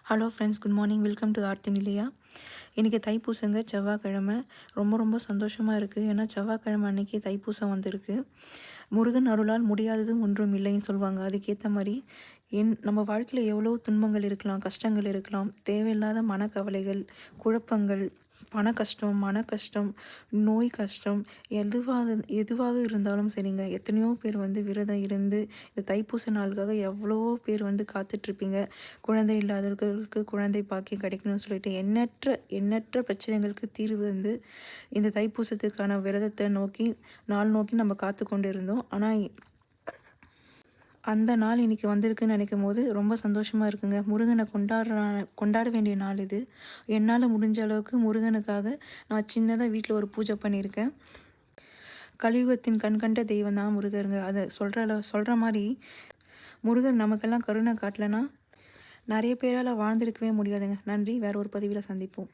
Hello friends, good morning. Welcome to Aarthi Nilaya. இன்றைக்கி தைப்பூசங்க, செவ்வாய்க்கிழமை. ரொம்ப ரொம்ப சந்தோஷமாக இருக்குது. ஏன்னா செவ்வாய்க்கிழமை அன்றைக்கி தைப்பூசம் வந்திருக்கு. முருகன் அருளால் முடியாததும் ஒன்றும் இல்லைன்னு சொல்லுவாங்க. அதுக்கேற்ற மாதிரி நம்ம வாழ்க்கையில் எவ்வளோ துன்பங்கள் இருக்கலாம், கஷ்டங்கள் இருக்கலாம், தேவையில்லாத மனக்கவலைகள், குழப்பங்கள், பண கஷ்டம், மன கஷ்டம், நோய் கஷ்டம், எதுவாக இருந்தாலும் சரிங்க. எத்தனையோ பேர் விரதம் இருந்து இந்த தைப்பூச நாளுக்காக எவ்வளவோ பேர் காத்துட்ருப்பீங்க. குழந்தை இல்லாதவர்களுக்கு குழந்தை பாக்கியம் கிடைக்கணும்னு சொல்லிட்டு எண்ணற்ற பிரச்சனைகளுக்கு தீர்வு இந்த தைப்பூசத்துக்கான விரதத்தை நாள் நோக்கி நம்ம காத்து கொண்டு இருந்தோம். ஆனால் அந்த நாள் இன்றைக்கி வந்திருக்குன்னு நினைக்கும் போது ரொம்ப சந்தோஷமாக இருக்குங்க. முருகனை கொண்டாட வேண்டிய நாள் இது. என்னால் முடிஞ்ச அளவுக்கு முருகனுக்காக நான் சின்னதாக வீட்டில் ஒரு பூஜை பண்ணியிருக்கேன். கலியுகத்தின் கண்கண்ட தெய்வம் தான் முருகருங்க. அதை சொல்கிற மாதிரி முருகர் நமக்கெல்லாம் கருணை காட்டலைன்னா நிறைய பேரால் வாழ்ந்திருக்கவே முடியாதுங்க. நன்றி. வேற ஒரு பதிவில் சந்திப்போம்.